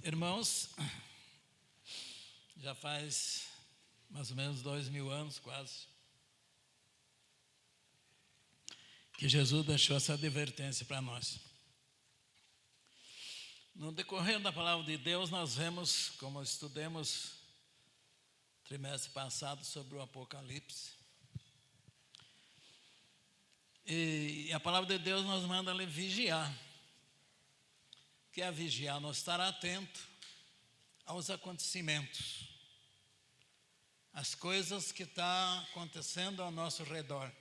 Irmãos, já faz mais ou menos 2000 anos, quase, que Jesus deixou essa advertência para nós. No decorrer da palavra de Deus, nós vemos, como estudamos trimestre passado sobre o Apocalipse, e a palavra de Deus nos manda vigiar. O que é vigiar? Nós estar atento aos acontecimentos, às coisas que estão acontecendo ao nosso redor,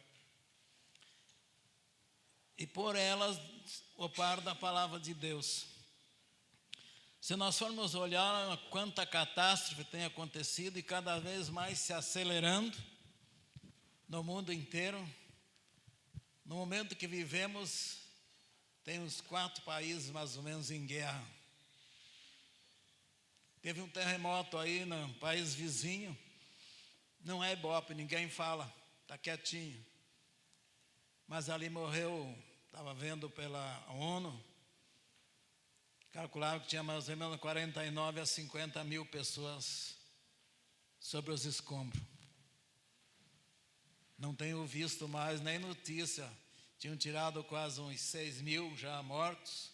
e por elas o par da palavra de Deus. Se nós formos olhar quanta catástrofe tem acontecido e cada vez mais se acelerando no mundo inteiro, no momento que vivemos, tem uns 4 países mais ou menos em guerra. Teve um terremoto aí no país vizinho, não é Ibope, ninguém fala, está quietinho. Mas ali morreu, estava vendo pela ONU, calcularam que tinha mais ou menos 49 a 50 mil pessoas sobre os escombros. Não tenho visto mais nem notícia. Tinham tirado quase uns 6 mil já mortos,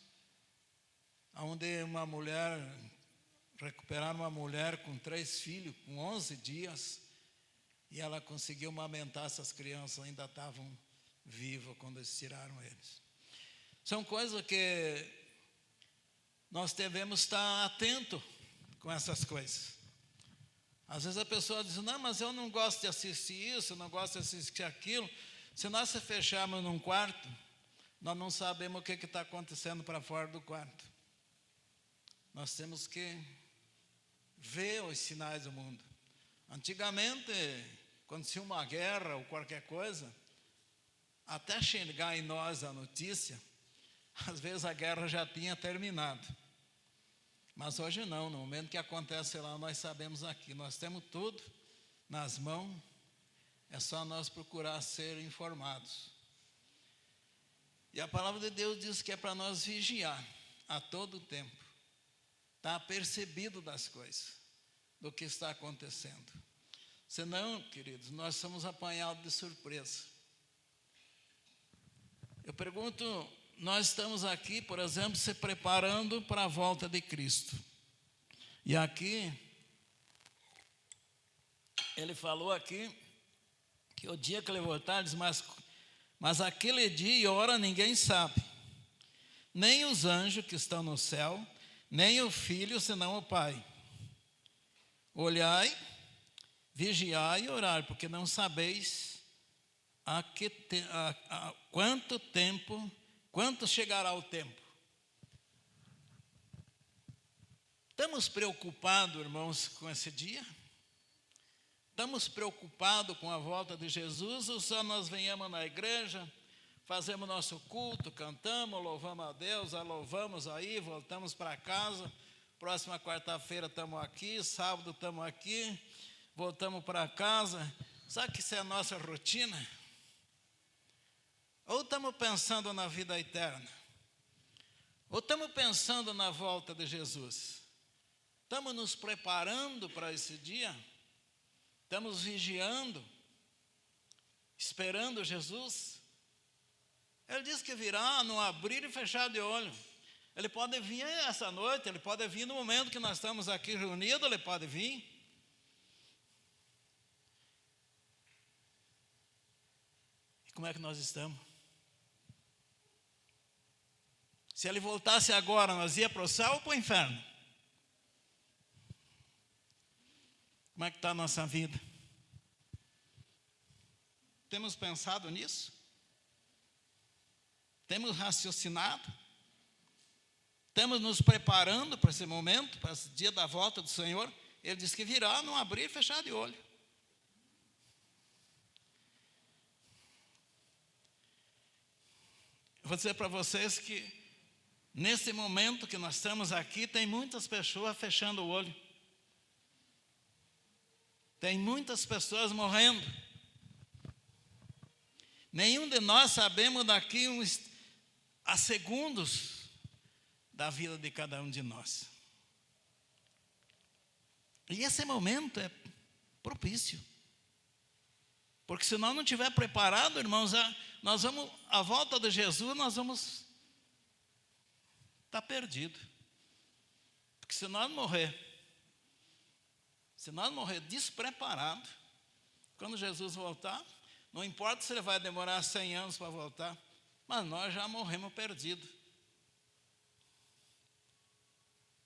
onde uma mulher, recuperaram uma mulher com 3 filhos, com 11 dias, e ela conseguiu amamentar essas crianças, ainda estavam vivas quando eles tiraram eles. São coisas que nós devemos estar atentos com essas coisas. Às vezes a pessoa diz, não, mas eu não gosto de assistir isso, eu não gosto de assistir aquilo. Se nós se fecharmos num quarto, nós não sabemos o que está acontecendo para fora do quarto. Nós temos que ver os sinais do mundo. Antigamente, quando tinha uma guerra ou qualquer coisa, até chegar em nós a notícia, às vezes a guerra já tinha terminado. Mas hoje não, no momento que acontece lá, nós sabemos aqui, nós temos tudo nas mãos, é só nós procurar ser informados. E a palavra de Deus diz que é para nós vigiar a todo tempo, estar apercebido das coisas, do que está acontecendo. Senão, queridos, nós somos apanhados de surpresa. Eu pergunto, nós estamos aqui, por exemplo, se preparando para a volta de Cristo. E aqui, ele falou aqui, que o dia que ele voltar, ele diz, mas aquele dia e hora ninguém sabe, nem os anjos que estão no céu, nem o Filho, senão o Pai. Olhai, vigiai e orai, porque não sabeis quanto chegará o tempo. Estamos preocupados, irmãos, com esse dia? Estamos preocupados com a volta de Jesus ou só nós venhamos na igreja, fazemos nosso culto, cantamos, louvamos a Deus, louvamos aí, voltamos para casa, próxima quarta-feira estamos aqui, sábado estamos aqui, voltamos para casa. Sabe que isso é a nossa rotina? Ou estamos pensando na vida eterna? Ou estamos pensando na volta de Jesus? Estamos nos preparando para esse dia? Estamos vigiando, esperando Jesus? Ele diz que virá no abrir e fechar de olho. Ele pode vir essa noite, ele pode vir no momento que nós estamos aqui reunidos, ele pode vir. E como é que nós estamos? Se ele voltasse agora, nós ia para o céu ou para o inferno? Como é que está a nossa vida? Temos pensado nisso? Temos raciocinado? Estamos nos preparando para esse momento, para esse dia da volta do Senhor? Ele diz que virá num abrir e fechar de olho. Eu vou dizer para vocês que nesse momento que nós estamos aqui, tem muitas pessoas fechando o olho. Tem muitas pessoas morrendo. Nenhum de nós sabemos daqui a segundos da vida de cada um de nós. E esse momento é propício. Porque se nós não estiver preparado, irmãos, nós vamos, à volta de Jesus, nós vamos estar perdidos. Porque se nós morrer despreparado, quando Jesus voltar, não importa se ele vai demorar 100 anos para voltar, mas nós já morremos perdidos.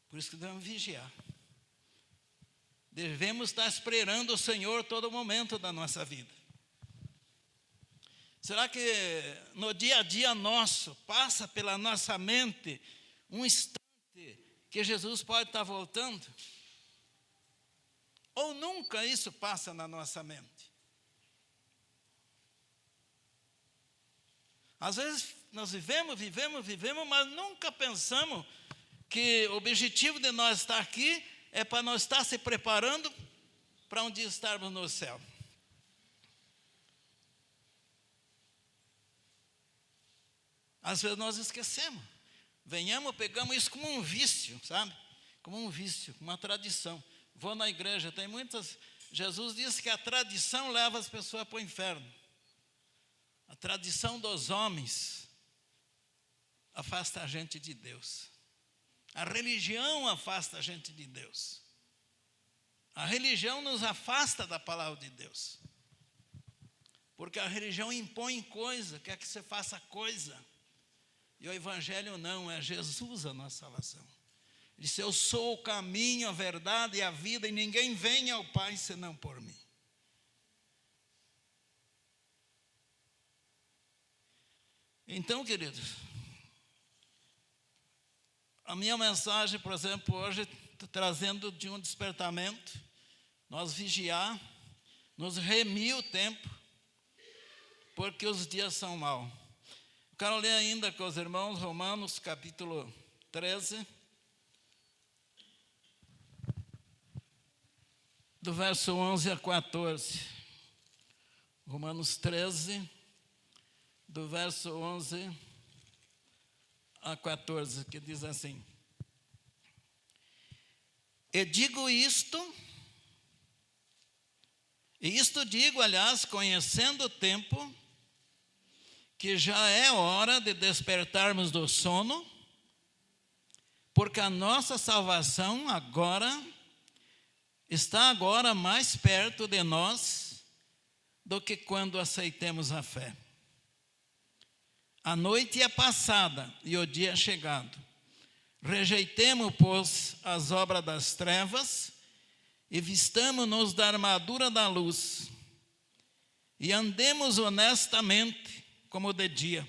Por isso que devemos vigiar. Devemos estar esperando o Senhor todo momento da nossa vida. Será que no dia a dia nosso, passa pela nossa mente um instante que Jesus pode estar voltando? Ou nunca isso passa na nossa mente? Às vezes nós vivemos, mas nunca pensamos que o objetivo de nós estar aqui é para nós estar se preparando para um dia estarmos no céu. Às vezes nós esquecemos. Pegamos isso como um vício, sabe? Como um vício, uma tradição. Vou na igreja, tem muitas... Jesus disse que a tradição leva as pessoas para o inferno. A tradição dos homens afasta a gente de Deus. A religião afasta a gente de Deus. A religião nos afasta da palavra de Deus. Porque a religião impõe coisa, quer que você faça coisa. E o Evangelho não, é Jesus a nossa salvação. Ele disse, eu sou o caminho, a verdade e a vida, e ninguém vem ao Pai senão por mim. Então, queridos, a minha mensagem, por exemplo, hoje, estou trazendo de um despertamento, nós vigiar, nos remir o tempo, porque os dias são maus. Quero ler ainda com os irmãos Romanos, capítulo 13, do verso 11 a 14. Romanos 13, do verso 11 a 14, que diz assim: e digo isto, aliás, conhecendo o tempo, que já é hora de despertarmos do sono, porque a nossa salvação está agora mais perto de nós do que quando aceitemos a fé. A noite é passada e o dia é chegado. Rejeitemos, pois, as obras das trevas e vistamo-nos da armadura da luz e andemos honestamente como de dia,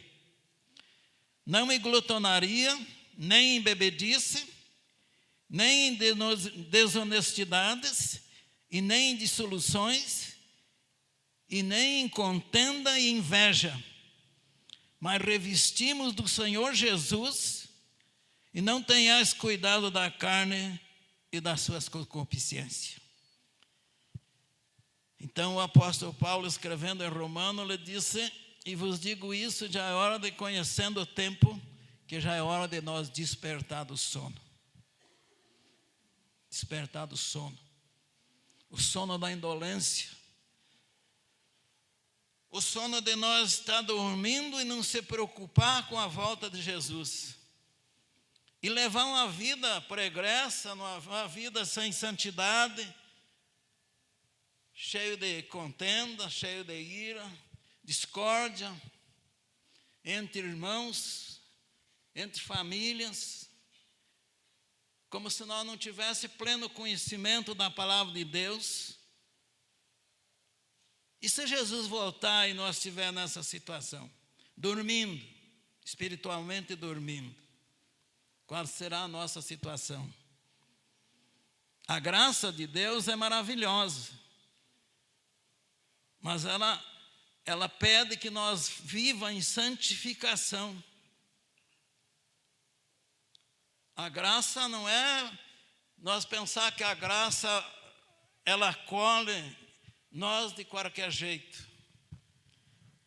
não em glutonaria, nem em bebedice, nem em desonestidades, e nem em dissoluções, e nem em contenda e inveja, mas revestimos do Senhor Jesus, e não tenhais cuidado da carne e das suas concupiscências. Então o apóstolo Paulo, escrevendo em Romano, ele disse: e vos digo isso, já é hora de, conhecendo o tempo, que já é hora de nós despertar do sono. Despertar do sono. O sono da indolência. O sono de nós estar dormindo e não se preocupar com a volta de Jesus. E levar uma vida pregressa, uma vida sem santidade, cheio de contenda, cheio de ira, discórdia entre irmãos, entre famílias, como se nós não tivéssemos pleno conhecimento da palavra de Deus. E se Jesus voltar e nós estivermos nessa situação, dormindo, espiritualmente dormindo, qual será a nossa situação? A graça de Deus é maravilhosa, mas ela pede que nós vivamos em santificação. A graça não é nós pensar que a graça, ela acolhe nós de qualquer jeito.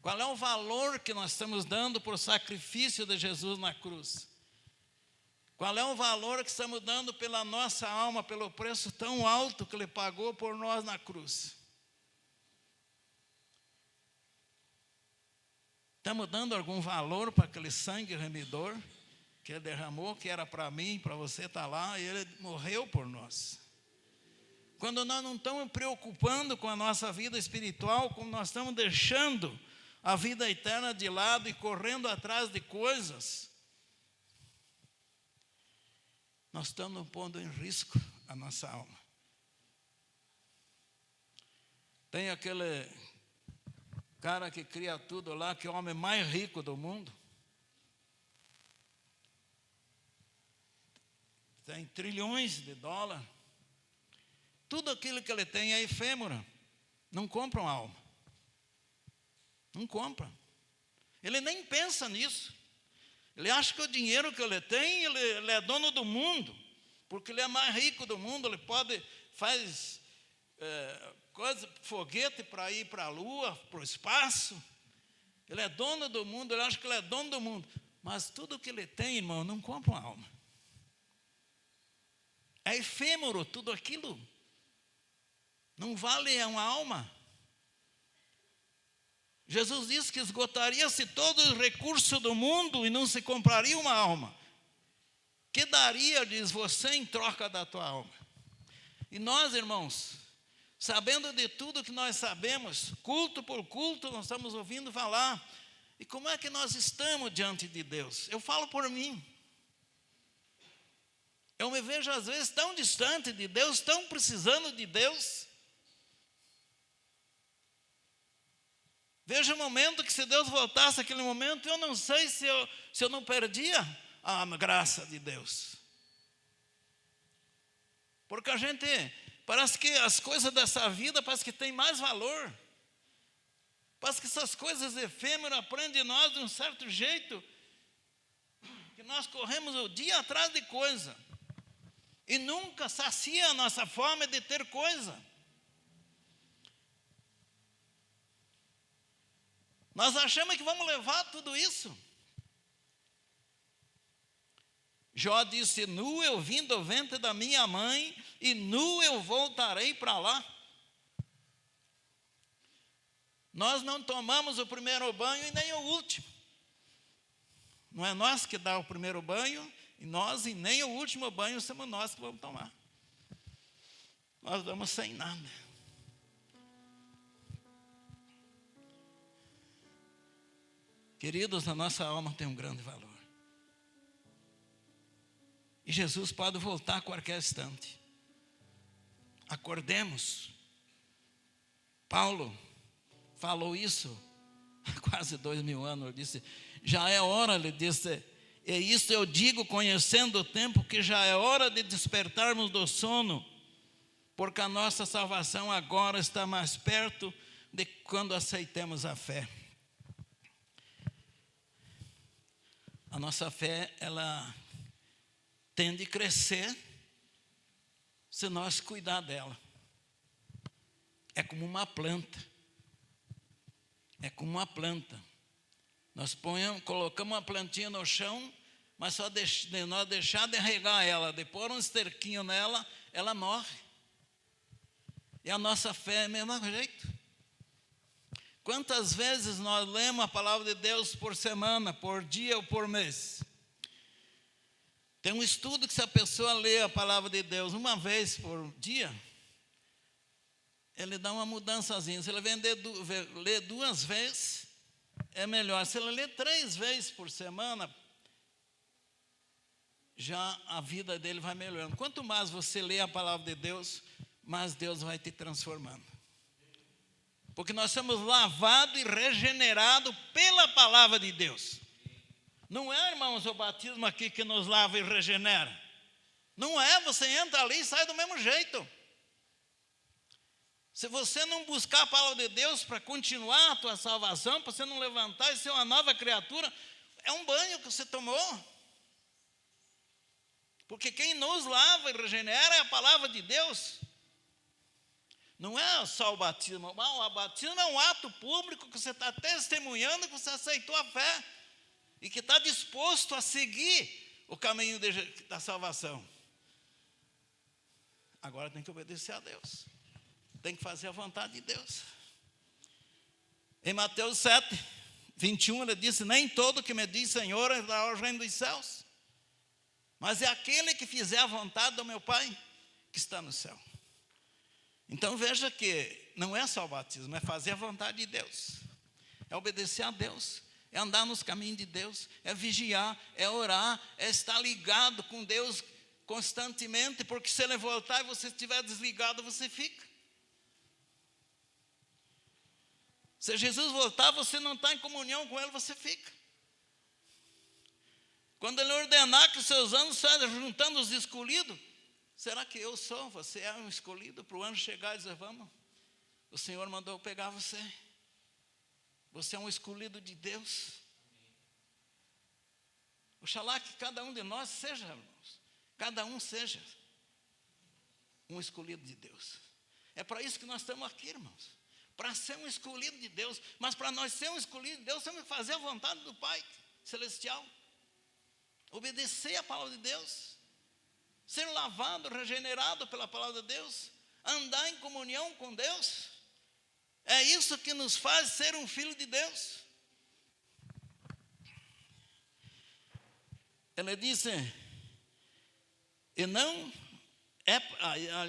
Qual é o valor que nós estamos dando por sacrifício de Jesus na cruz? Qual é o valor que estamos dando pela nossa alma, pelo preço tão alto que Ele pagou por nós na cruz? Estamos dando algum valor para aquele sangue remidor que Ele derramou, que era para mim, para você estar lá, e Ele morreu por nós? Quando nós não estamos preocupando com a nossa vida espiritual, como nós estamos deixando a vida eterna de lado e correndo atrás de coisas, nós estamos pondo em risco a nossa alma. Tem aquele cara que cria tudo lá, que é o homem mais rico do mundo. Tem trilhões de dólares. Tudo aquilo que ele tem é efêmero. Não compra uma alma. Não compra. Ele nem pensa nisso. Ele acha que o dinheiro que ele tem, ele é dono do mundo. Porque ele é mais rico do mundo. Ele faz foguete para ir para a lua, para o espaço. Ele é dono do mundo, ele acha que ele é dono do mundo. Mas tudo que ele tem, irmão, não compra uma alma. É efêmero tudo aquilo. Não vale uma alma. Jesus disse que esgotaria-se todo o recurso do mundo e não se compraria uma alma. Que daria, diz você, em troca da tua alma? E nós, irmãos, sabendo de tudo que nós sabemos, culto por culto, nós estamos ouvindo falar. E como é que nós estamos diante de Deus? Eu falo por mim. Eu me vejo às vezes tão distante de Deus, tão precisando de Deus. Veja o momento que se Deus voltasse aquele momento, eu não sei se eu não perdia a graça de Deus. Porque a gente, parece que as coisas dessa vida, parece que tem mais valor. Parece que essas coisas efêmeras aprendem de nós de um certo jeito, que nós corremos o dia atrás de coisa, e nunca sacia a nossa fome de ter coisa. Nós achamos que vamos levar tudo isso. Jó disse: nu eu vim do ventre da minha mãe, e nu eu voltarei para lá. Nós não tomamos o primeiro banho e nem o último. Não é nós que dá o primeiro banho, e nem o último banho somos nós que vamos tomar. Nós vamos sem nada. Queridos, a nossa alma tem um grande valor. E Jesus pode voltar a qualquer instante. Acordemos. Paulo falou isso há quase 2000 anos. Ele disse: já é hora, ele disse, e isso eu digo conhecendo o tempo, que já é hora de despertarmos do sono, porque a nossa salvação agora está mais perto de quando aceitemos a fé. A nossa fé, ela tende a crescer se nós cuidar dela. É como uma planta. É como uma planta. Nós colocamos uma plantinha no chão, mas só nós deixar de regar ela, de pôr um esterquinho nela, ela morre. E a nossa fé é o mesmo jeito. Quantas vezes nós lemos a palavra de Deus por semana, por dia ou por mês? Tem um estudo que se a pessoa lê a palavra de Deus uma vez por dia, ele dá uma mudançazinha. Se ele ler 2 vezes, é melhor. Se ele ler 3 vezes por semana, já a vida dele vai melhorando. Quanto mais você lê a palavra de Deus, mais Deus vai te transformando. Porque nós somos lavados e regenerados pela palavra de Deus. Não é, irmãos, o batismo aqui que nos lava e regenera. Não é, você entra ali e sai do mesmo jeito. Se você não buscar a palavra de Deus para continuar a tua salvação, para você não levantar e ser uma nova criatura, é um banho que você tomou. Porque quem nos lava e regenera é a palavra de Deus. Não é só o batismo. O batismo é um ato público que você está testemunhando que você aceitou a fé e que está disposto a seguir o caminho da salvação? Agora tem que obedecer a Deus. Tem que fazer a vontade de Deus. Em Mateus 7, 21, ele disse: nem todo que me diz Senhor entrará ao reino dos céus, mas é aquele que fizer a vontade do meu Pai que está no céu. Então veja que não é só o batismo, é fazer a vontade de Deus, é obedecer a Deus, é andar nos caminhos de Deus, é vigiar, é orar, é estar ligado com Deus constantemente, porque se Ele voltar e você estiver desligado, você fica. Se Jesus voltar, você não está em comunhão com Ele, você fica. Quando Ele ordenar que os seus anos sejam juntando os escolhidos, será que eu sou? Você é um escolhido para o anjo chegar e dizer: vamos, o Senhor mandou pegar você. Você é um escolhido de Deus. Oxalá que cada um de nós seja, irmãos, cada um seja um escolhido de Deus. É para isso que nós estamos aqui, irmãos. Para ser um escolhido de Deus. Mas para nós ser um escolhido de Deus, temos que fazer a vontade do Pai Celestial. Obedecer a palavra de Deus. Ser lavado, regenerado pela palavra de Deus. Andar em comunhão com Deus. É isso que nos faz ser um filho de Deus. Ele disse: e não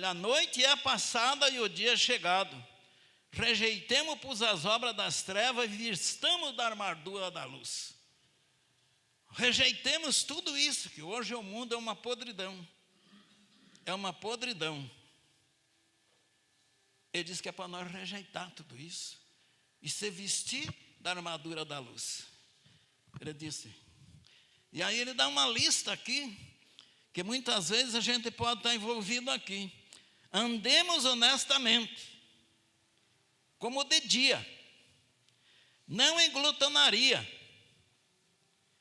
a noite é passada e o dia é chegado. Rejeitemos, pois, as obras das trevas e vistamos da armadura da luz. Rejeitemos tudo isso, que hoje o mundo é uma podridão. É uma podridão. Ele diz que é para nós rejeitar tudo isso e se vestir da armadura da luz. Ele disse. E aí ele dá uma lista aqui, que muitas vezes a gente pode estar envolvido aqui. Andemos honestamente, como de dia, não em glutonaria,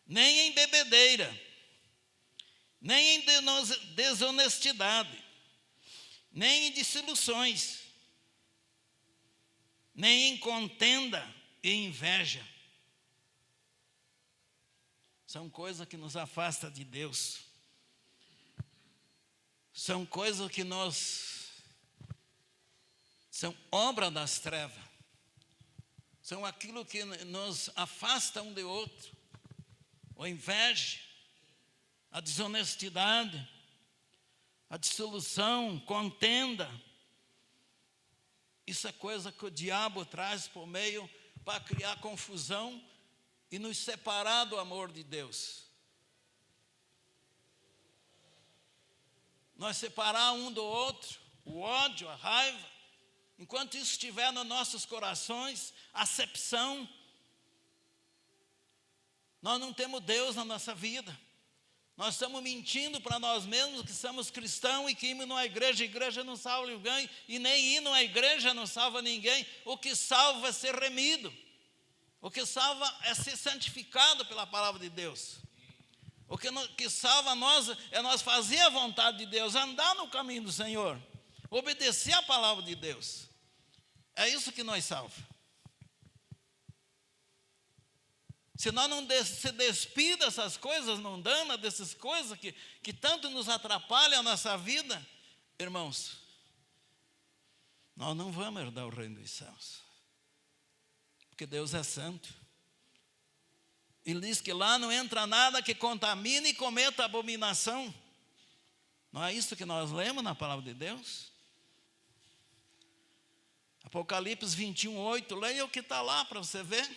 nem em bebedeira, nem em desonestidade, nem em dissoluções, nem em contenda e inveja. São coisas que nos afastam de Deus. São coisas que são obra das trevas. São aquilo que nos afasta um de outro. A inveja, a desonestidade, a dissolução, contenda. Isso é coisa que o diabo traz por meio para criar confusão e nos separar do amor de Deus. Nós separar um do outro, o ódio, a raiva. Enquanto isso estiver nos nossos corações, acepção, nós não temos Deus na nossa vida. Nós estamos mentindo para nós mesmos que somos cristãos e que irmos numa igreja, a igreja não salva ninguém, e nem ir numa igreja não salva ninguém. O que salva é ser remido. O que salva é ser santificado pela palavra de Deus. O que salva nós é nós fazer a vontade de Deus, andar no caminho do Senhor, obedecer a palavra de Deus. É isso que nos salva. Se nós não se despir dessas coisas mundanas, dessas coisas que tanto nos atrapalham a nossa vida, irmãos, nós não vamos herdar o reino dos céus. Porque Deus é santo. Ele diz que lá não entra nada que contamine e cometa abominação. Não é isso que nós lemos na palavra de Deus? Apocalipse 21, 8, leia o que está lá para você ver.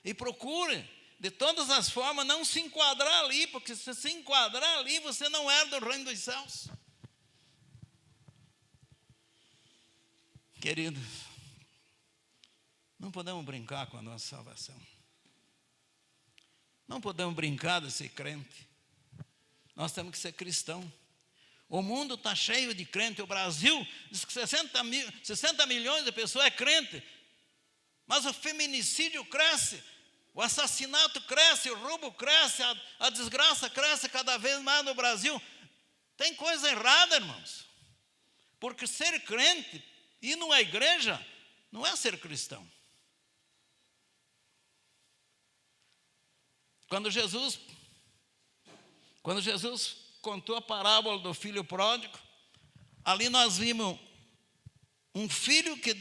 E procure, de todas as formas, não se enquadrar ali, porque se se enquadrar ali, você não herda o reino dos céus. Queridos, não podemos brincar com a nossa salvação. Não podemos brincar de ser crente. Nós temos que ser cristão. O mundo está cheio de crente. O Brasil diz que 60 milhões de pessoas é crente. Mas o feminicídio cresce, o assassinato cresce, o roubo cresce, a desgraça cresce cada vez mais no Brasil. Tem coisa errada, irmãos. Porque ser crente, ir numa igreja, não é ser cristão. Quando Jesus Quando Jesus contou a parábola do filho pródigo, ali nós vimos um filho que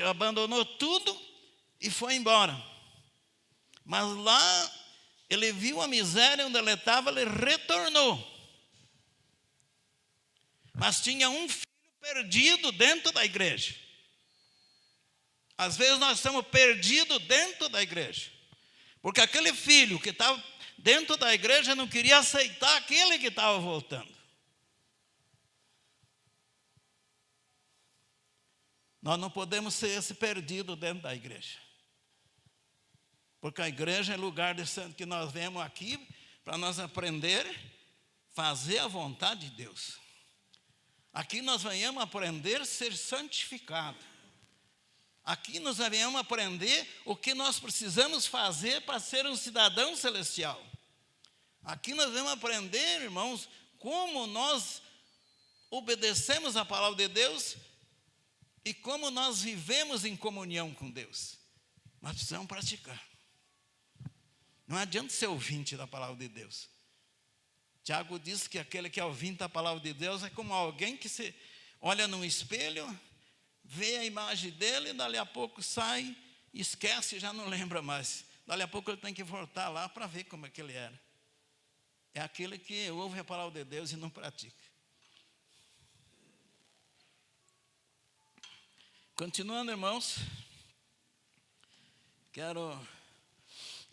abandonou tudo e foi embora. Mas lá ele viu a miséria onde ele estava, ele retornou. Mas tinha um filho perdido dentro da igreja. Às vezes nós estamos perdidos dentro da igreja. Porque aquele filho que estava dentro da igreja não queria aceitar aquele que estava voltando. Nós não podemos ser esse perdido dentro da igreja. Porque a igreja é lugar de santo que nós vemos aqui para nós aprender a fazer a vontade de Deus. Aqui nós venhamos aprender a ser santificado. Aqui nós venhamos aprender o que nós precisamos fazer para ser um cidadão celestial. Aqui nós vamos aprender, irmãos, como nós obedecemos a palavra de Deus e como nós vivemos em comunhão com Deus. Nós precisamos praticar. Não adianta ser ouvinte da palavra de Deus. Tiago diz que aquele que é ouvinte da palavra de Deus é como alguém que se olha no espelho, vê a imagem dele, dali a pouco sai, esquece e já não lembra mais. Dali a pouco ele tem que voltar lá para ver como é que ele era. É aquele que ouve a palavra de Deus e não pratica. Continuando, irmãos, quero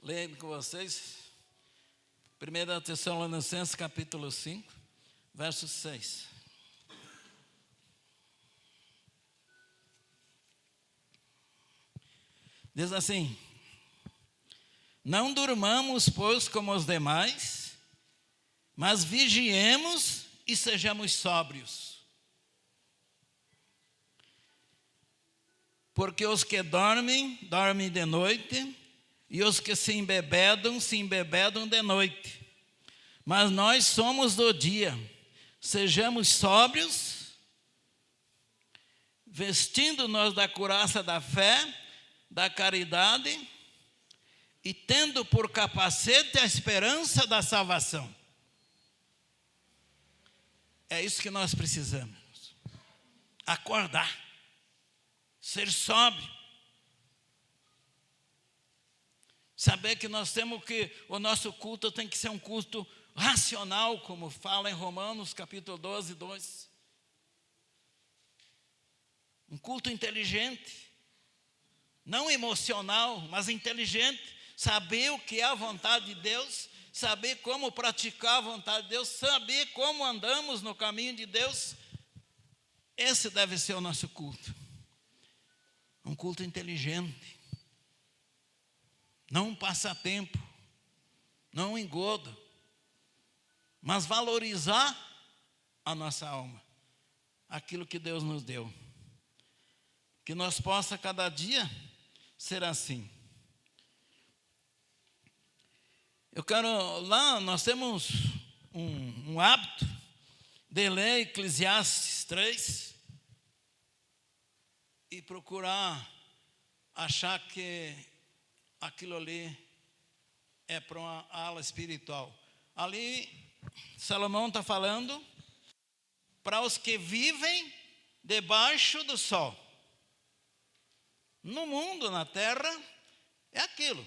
ler com vocês 1 Tessalonicenses capítulo 5, verso 6. Diz assim: não durmamos, pois, como os demais, mas vigiemos e sejamos sóbrios. Porque os que dormem, dormem de noite, e os que se embebedam de noite. Mas nós somos do dia. Sejamos sóbrios, vestindo-nos da couraça da fé, da caridade, e tendo por capacete a esperança da salvação. É isso que nós precisamos. Acordar. Ser sóbrio. Saber que nós temos que, o nosso culto tem que ser um culto racional, como fala em Romanos capítulo 12, 2. Um culto inteligente. Não emocional, mas inteligente. Saber o que é a vontade de Deus, saber como praticar a vontade de Deus, saber como andamos no caminho de Deus. Esse deve ser o nosso culto. Um culto inteligente. Não um passatempo. Não um engodo. Mas valorizar a nossa alma. Aquilo que Deus nos deu. Que nós possa cada dia ser assim. Eu quero, lá nós temos um hábito de ler Eclesiastes 3 e procurar achar que aquilo ali é para uma ala espiritual. Ali, Salomão está falando para os que vivem debaixo do sol. No mundo, na terra, é aquilo.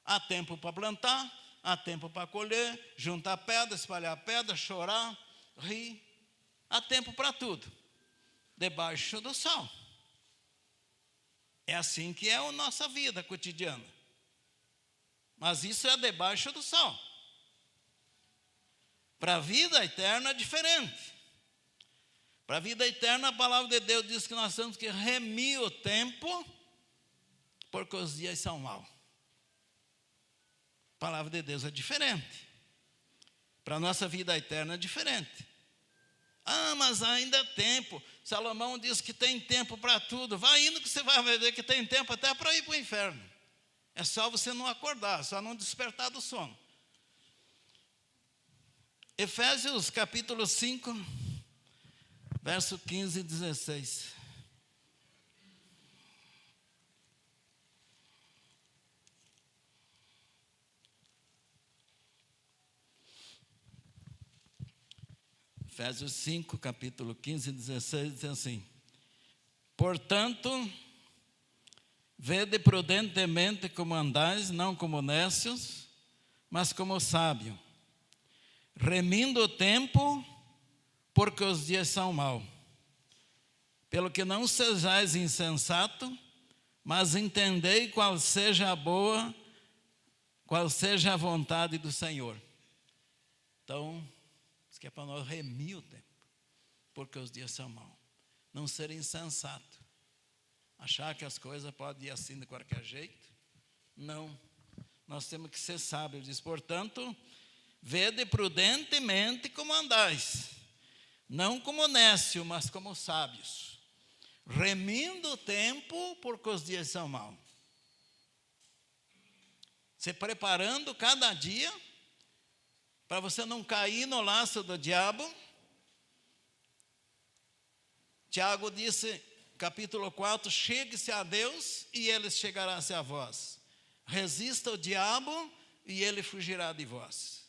Há tempo para plantar, há tempo para colher, juntar pedra, espalhar pedra, chorar, rir. Há tempo para tudo, debaixo do sol. É assim que é a nossa vida cotidiana. Mas isso é debaixo do sol. Para a vida eterna é diferente. Para a vida eterna, a palavra de Deus diz que nós temos que remir o tempo, porque os dias são maus. A palavra de Deus é diferente. Para a nossa vida eterna é diferente. Ah, mas ainda é tempo. Salomão diz que tem tempo para tudo. Vai indo que você vai ver que tem tempo até para ir para o inferno. É só você não acordar, só não despertar do sono. Efésios capítulo 5, verso 15 e 16. Efésios 5, capítulo 15 e 16, diz assim: portanto, vede prudentemente como andais, não como necios, mas como sábio, remindo o tempo, porque os dias são maus. Pelo que não sejais insensato, mas entendei qual seja a boa, qual seja a vontade do Senhor. Então, isso que é para nós remir o tempo, porque os dias são maus. Não ser insensato, achar que as coisas podem ir assim de qualquer jeito. Não, nós temos que ser sábios. Diz, portanto, vede prudentemente como andais, não como nécio, mas como sábios, remindo o tempo, porque os dias são maus. Se preparando cada dia, para você não cair no laço do diabo. Tiago disse, capítulo 4, chegue-se a Deus e ele chegará-se a vós. Resista o diabo e ele fugirá de vós.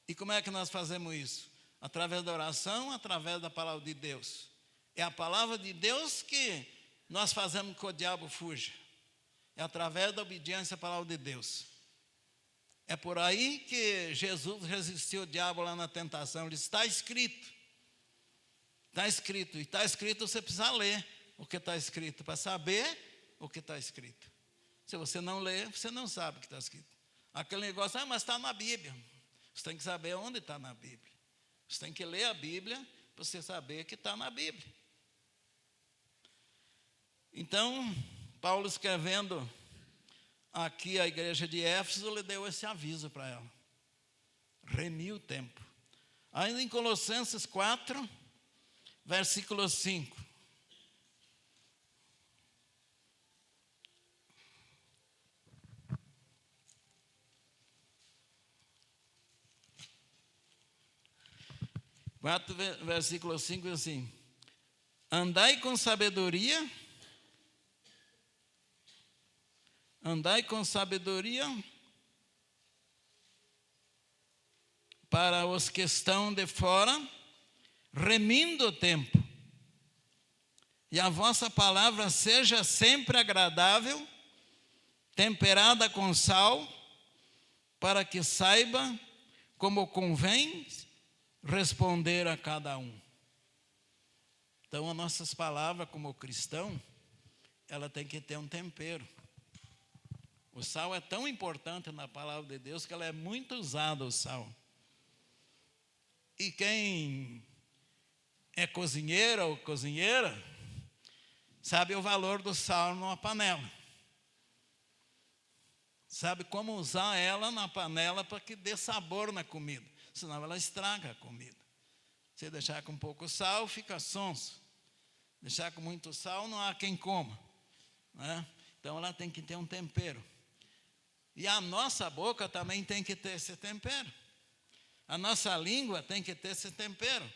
E como é que nós fazemos isso? Através da oração, através da palavra de Deus. É a palavra de Deus que nós fazemos que o diabo fuja. É através da obediência à palavra de Deus. É por aí que Jesus resistiu ao diabo lá na tentação. Ele disse, está escrito. Está escrito. E está escrito, você precisa ler o que está escrito, para saber o que está escrito. Se você não lê, você não sabe o que está escrito. Aquele negócio, mas está na Bíblia. Você tem que saber onde está na Bíblia. Você tem que ler a Bíblia para você saber que está na Bíblia. Então, Paulo escrevendo aqui a igreja de Éfeso, ele deu esse aviso para ela. Remir o tempo. Ainda em Colossenses 4, versículo 5. Versículo 5 diz assim: andai com sabedoria, para os que estão de fora, remindo o tempo, e a vossa palavra seja sempre agradável, temperada com sal, para que saiba como convém responder a cada um. Então, as nossas palavras como cristão, ela tem que ter um tempero. O sal é tão importante na palavra de Deus que ela é muito usada, o sal. E quem é cozinheiro ou cozinheira, sabe o valor do sal numa panela. Sabe como usar ela na panela para que dê sabor na comida. Senão ela estraga a comida. Se deixar com pouco sal, fica sonso. Deixar com muito sal, não há quem coma, né? Então ela tem que ter um tempero. E a nossa boca também tem que ter esse tempero. A nossa língua tem que ter esse tempero,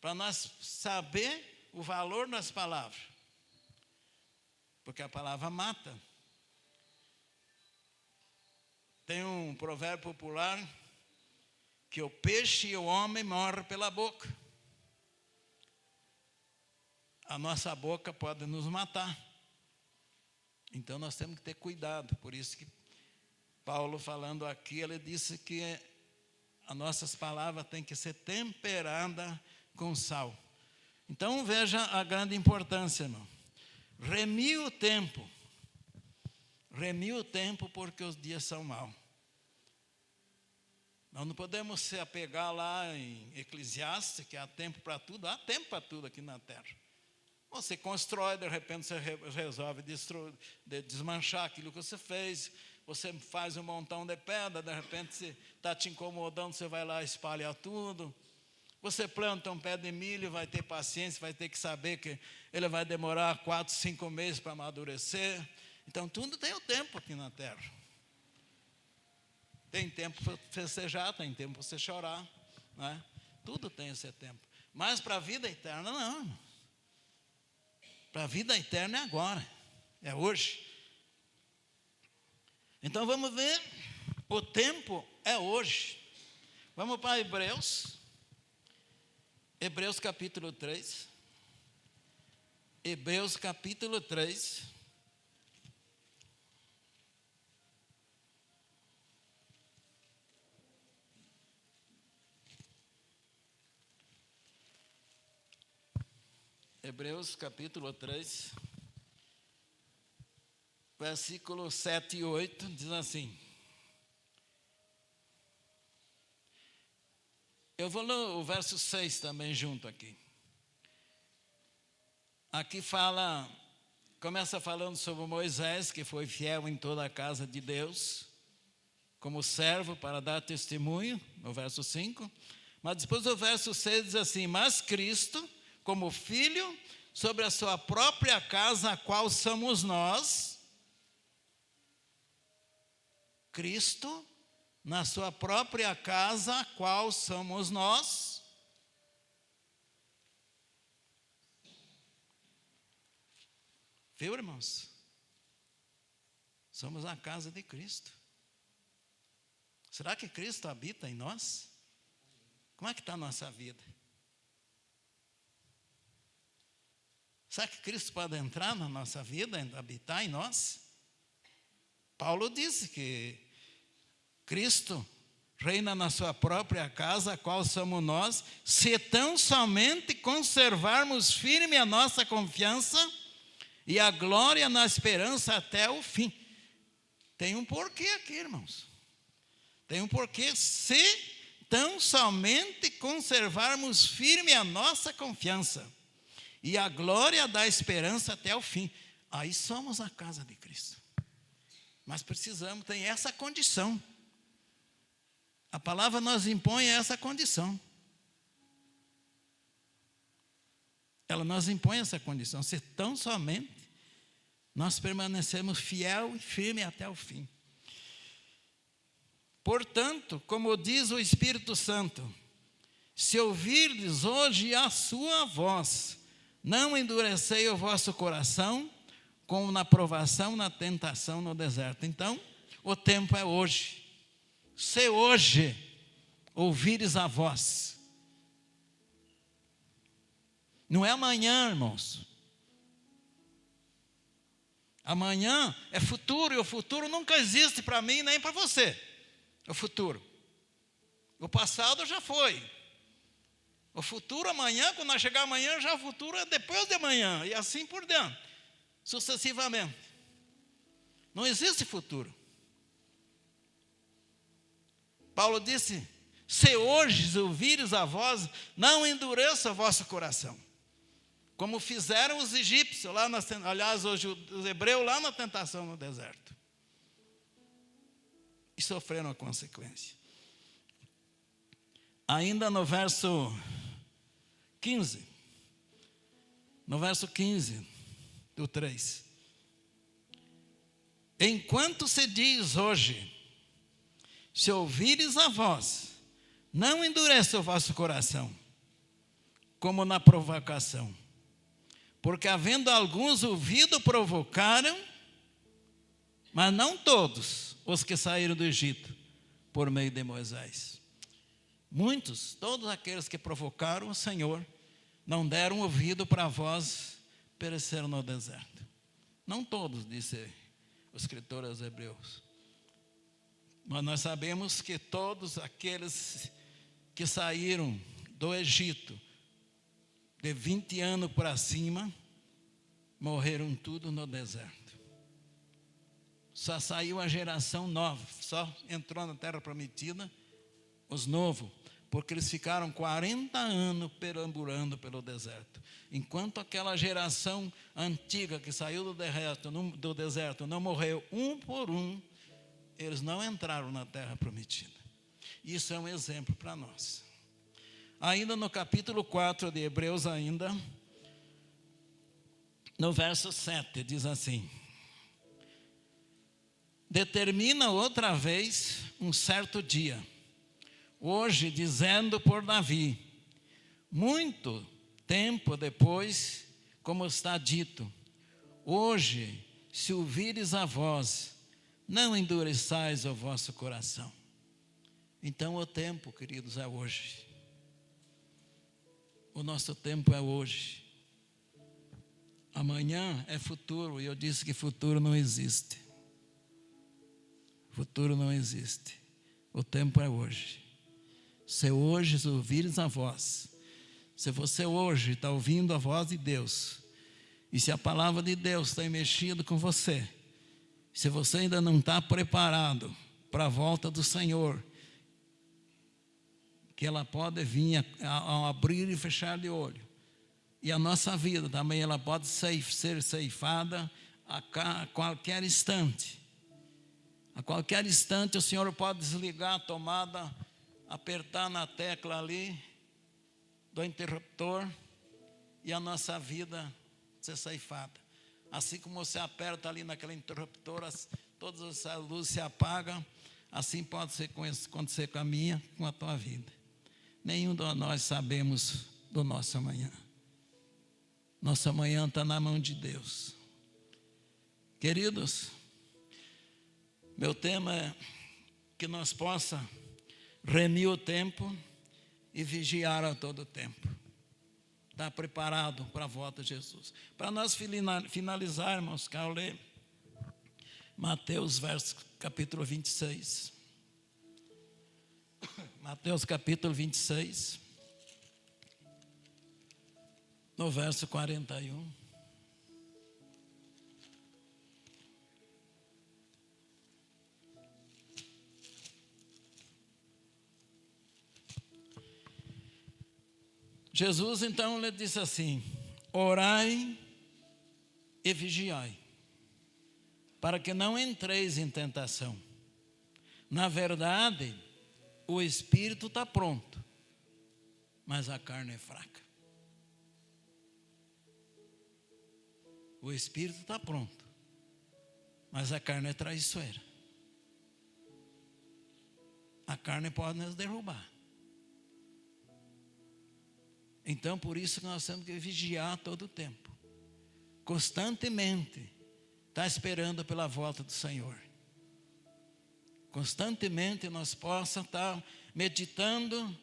para nós saber o valor das palavras. Porque a palavra mata. Tem um provérbio popular que o peixe e o homem morrem pela boca. A nossa boca pode nos matar. Então nós temos que ter cuidado. Por isso que Paulo, falando aqui, ele disse que as nossas palavras têm que ser temperadas com sal. Então veja a grande importância, irmão. Remir o tempo. Remir o tempo, porque os dias são maus. Nós não podemos se apegar lá em Eclesiastes, que há tempo para tudo. Há tempo para tudo aqui na terra. Você constrói, de repente você resolve desmanchar aquilo que você fez. Você faz um montão de pedra, de repente você está te incomodando, você vai lá e espalha tudo. Você planta um pé de milho, vai ter paciência, vai ter que saber que ele vai demorar 4, 5 meses para amadurecer. Então tudo tem o tempo aqui na terra. Tem tempo para festejar, tem tempo para você chorar, né? Tudo tem esse tempo. Mas para a vida eterna, não. Para a vida eterna é agora, é hoje. Então vamos ver, o tempo é hoje. Vamos para Hebreus, Hebreus capítulo 3. Hebreus capítulo 3. Hebreus capítulo 3, versículos 7 e 8, diz assim. Eu vou ler o verso 6 também junto aqui. Aqui começa falando sobre Moisés, que foi fiel em toda a casa de Deus, como servo para dar testemunho, no verso 5. Mas depois o verso 6 diz assim: mas Cristo, como filho, sobre a sua própria casa, a qual somos nós. Cristo, na sua própria casa, a qual somos nós. Viu, irmãos? Somos a casa de Cristo. Será que Cristo habita em nós? Como é que está a nossa vida? Será que Cristo pode entrar na nossa vida, habitar em nós? Paulo disse que Cristo reina na sua própria casa, a qual somos nós, se tão somente conservarmos firme a nossa confiança e a glória na esperança até o fim. Tem um porquê aqui, irmãos. Tem um porquê. Se tão somente conservarmos firme a nossa confiança e a glória da esperança até o fim. Aí somos a casa de Cristo. Mas precisamos, tem essa condição. A palavra nos impõe essa condição. Ela nos impõe essa condição. Se tão somente nós permanecemos fiel e firme até o fim. Portanto, como diz o Espírito Santo, se ouvirdes hoje a sua voz, não endureceis o vosso coração, como na provação, na tentação no deserto. Então, o tempo é hoje. Se hoje ouvires a voz, não é amanhã, irmãos. Amanhã é futuro, e o futuro nunca existe para mim nem para você. O futuro. O passado já foi. O futuro amanhã, quando nós chegar amanhã, já o futuro é depois de amanhã, e assim por diante, sucessivamente. Não existe futuro. Paulo disse: se hoje ouvires a voz, não endureça o vosso coração. Como fizeram os egípcios, aliás, hoje os hebreus lá na tentação no deserto. E sofreram a consequência. Ainda no verso 15. No verso 15 do 3. Enquanto se diz hoje, se ouvires a voz, não endureça o vosso coração, como na provocação. Porque havendo alguns ouvido, provocaram, mas não todos os que saíram do Egito por meio de Moisés. Muitos, todos aqueles que provocaram o Senhor, não deram ouvido para a voz, pereceram no deserto. Não todos, disse o escritor aos Hebreus. Mas nós sabemos que todos aqueles que saíram do Egito, de 20 anos para cima, morreram tudo no deserto. Só saiu a geração nova, só entrou na terra prometida os novos, porque eles ficaram 40 anos perambulando pelo deserto. Enquanto aquela geração antiga que saiu do deserto não morreu um por um, eles não entraram na terra prometida. Isso é um exemplo para nós. Ainda no capítulo 4 de Hebreus, ainda, no verso 7, diz assim: determina outra vez um certo dia, hoje dizendo por Davi, muito tempo depois, como está dito, hoje, se ouvires a voz, não endureçais o vosso coração. Então o tempo, queridos, é hoje. O nosso tempo é hoje. Amanhã é futuro, e eu disse que futuro não existe. Futuro não existe. O tempo é hoje. Se hoje ouvires a voz, se você hoje está ouvindo a voz de Deus, e se a palavra de Deus tem mexido com você, se você ainda não está preparado para a volta do Senhor, que ela pode vir ao abrir e fechar de olho, e a nossa vida também ela pode ser ceifada a qualquer instante. A qualquer instante o Senhor pode desligar a tomada, apertar na tecla ali do interruptor e a nossa vida ser ceifada. Assim como você aperta ali naquele interruptor, todas as luzes se apagam, assim pode acontecer com a minha, com a tua vida. Nenhum de nós sabemos do nosso amanhã. Nosso amanhã está na mão de Deus. Queridos, meu tema é que nós possa remir o tempo e vigiar a todo tempo. Está preparado para a volta de Jesus. Para nós finalizarmos, quero ler Mateus capítulo 26. Mateus capítulo 26, no verso 41. Jesus então lhe disse assim: orai e vigiai, para que não entreis em tentação. Na verdade, o espírito está pronto, mas a carne é fraca. O espírito está pronto, mas a carne é traiçoeira. A carne pode nos derrubar. Então, por isso que nós temos que vigiar todo o tempo. Constantemente, estar esperando pela volta do Senhor. Constantemente nós possamos estar meditando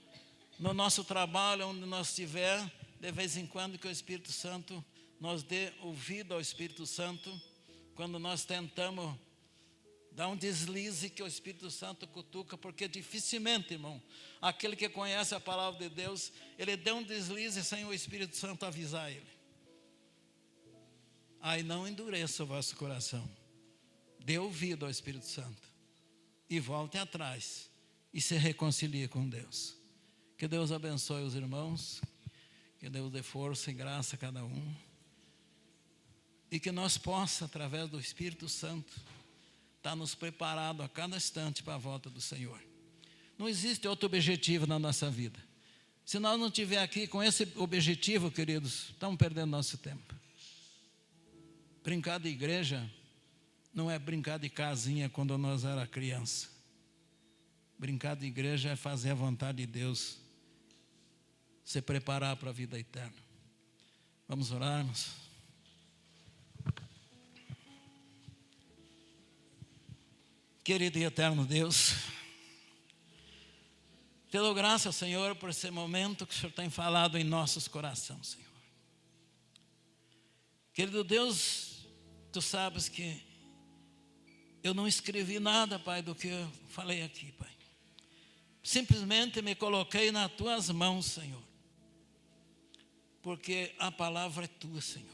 no nosso trabalho, onde nós estiver, de vez em quando que o Espírito Santo nos dê ouvido ao Espírito Santo, quando nós tentamos dar um deslize que o Espírito Santo cutuca, porque dificilmente, irmão, aquele que conhece a palavra de Deus, ele deu um deslize sem o Espírito Santo avisar ele. Aí não endureça o vosso coração. Dê ouvido ao Espírito Santo e volte atrás e se reconcilie com Deus. Que Deus abençoe os irmãos, que Deus dê força e graça a cada um, e que nós possa, através do Espírito Santo, estar nos preparado a cada instante para a volta do Senhor. Não existe outro objetivo na nossa vida. Se nós não estivermos aqui com esse objetivo, queridos, estamos perdendo nosso tempo. Brincar de igreja não é brincar de casinha quando nós era criança. Brincar de igreja é fazer a vontade de Deus, se preparar para a vida eterna. Vamos orarmos. Querido e eterno Deus, te dou graças, Senhor, por esse momento que o Senhor tem falado em nossos corações, Senhor. Querido Deus, Tu sabes que eu não escrevi nada, Pai, do que eu falei aqui, Pai. Simplesmente me coloquei nas Tuas mãos, Senhor, porque a palavra é Tua, Senhor.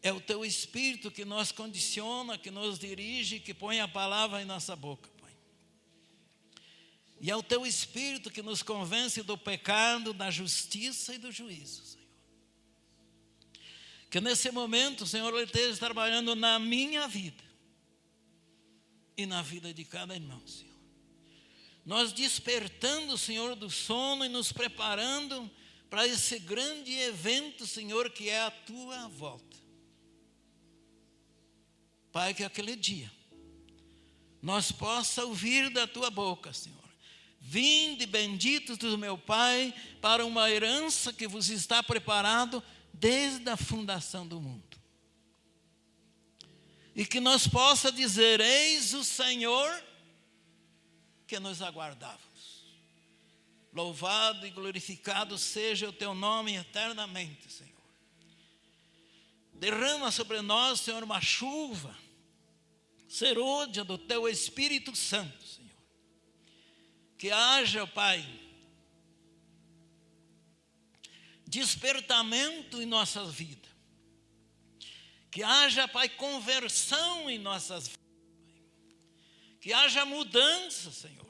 É o Teu Espírito que nos condiciona, que nos dirige, que põe a palavra em nossa boca, Pai. E é o Teu Espírito que nos convence do pecado, da justiça e do juízo, Senhor. Que nesse momento, Senhor, Ele esteja trabalhando na minha vida e na vida de cada irmão, Senhor. Nós despertando, Senhor, do sono e nos preparando para esse grande evento, Senhor, que é a Tua volta. Pai, que aquele dia nós possa ouvir da Tua boca, Senhor: vinde benditos do meu Pai para uma herança que vos está preparado desde a fundação do mundo. E que nós possa dizer: eis o Senhor que nos aguardávamos. Louvado e glorificado seja o teu nome eternamente, Senhor. Derrama sobre nós, Senhor, uma chuva serôdia do teu Espírito Santo, Senhor. Que haja, Pai, despertamento em nossas vidas. Que haja, Pai, conversão em nossas vidas. Que haja mudança, Senhor.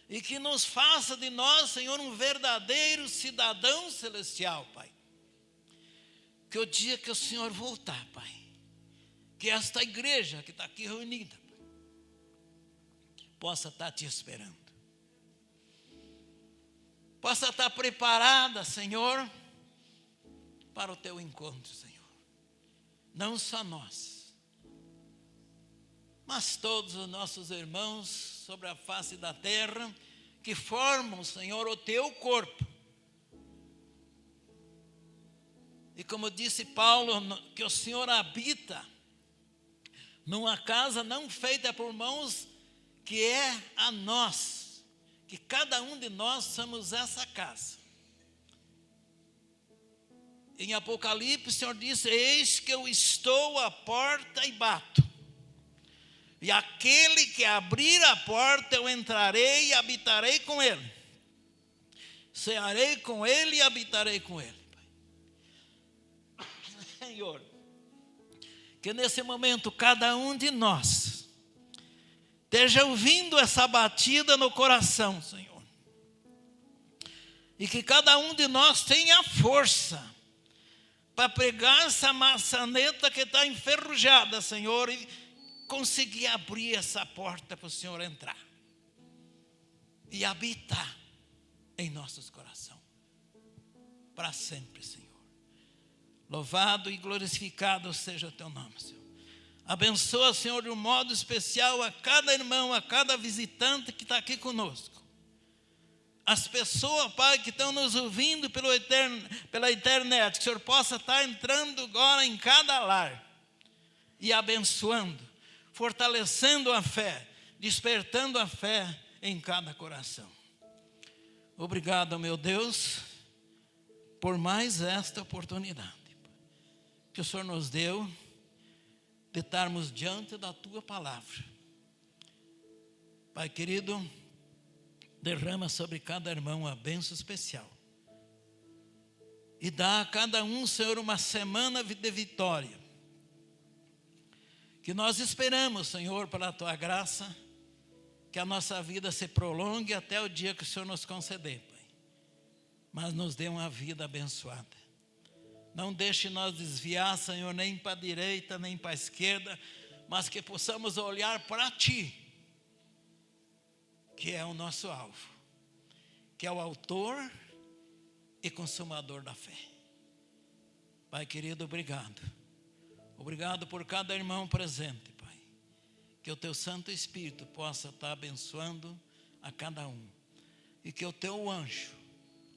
E que nos faça de nós, Senhor, um verdadeiro cidadão celestial, Pai. Que o dia que o Senhor voltar, Pai, que esta igreja que está aqui reunida, Pai, possa estar te esperando. Possa estar preparada, Senhor, para o teu encontro, Senhor. Não só nós, mas todos os nossos irmãos sobre a face da terra, que formam, Senhor, o teu corpo. E como disse Paulo, que o Senhor habita numa casa não feita por mãos, que é a nós, que cada um de nós somos essa casa. Em Apocalipse, o Senhor disse: eis que eu estou à porta e bato. E aquele que abrir a porta, eu entrarei e habitarei com ele. Cearei com ele e habitarei com ele. Senhor, que nesse momento cada um de nós esteja ouvindo essa batida no coração, Senhor. E que cada um de nós tenha força para pegar essa maçaneta que está enferrujada, Senhor, e conseguir abrir essa porta para o Senhor entrar e habitar em nossos corações para sempre, Senhor. Louvado e glorificado seja o teu nome, Senhor. Abençoa, Senhor, de um modo especial a cada irmão, a cada visitante que está aqui conosco. As pessoas, Pai, que estão nos ouvindo pela internet, que o Senhor possa estar entrando agora em cada lar e abençoando, fortalecendo a fé, despertando a fé em cada coração. Obrigado, meu Deus, por mais esta oportunidade que o Senhor nos deu de estarmos diante da Tua palavra. Pai querido, derrama sobre cada irmão a bênção especial. E dá a cada um, Senhor, uma semana de vitória. Que nós esperamos, Senhor, pela Tua graça, que a nossa vida se prolongue até o dia que o Senhor nos conceder, Pai. Mas nos dê uma vida abençoada. Não deixe nós desviar, Senhor, nem para a direita, nem para a esquerda, mas que possamos olhar para Ti, que é o nosso alvo, que é o autor e consumador da fé. Pai querido, obrigado. Obrigado por cada irmão presente, Pai. Que o Teu Santo Espírito possa estar abençoando a cada um. E que o Teu anjo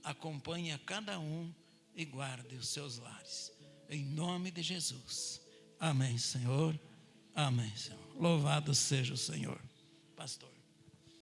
acompanhe a cada um e guarde os seus lares. Em nome de Jesus. Amém, Senhor. Amém, Senhor. Louvado seja o Senhor. Pastor.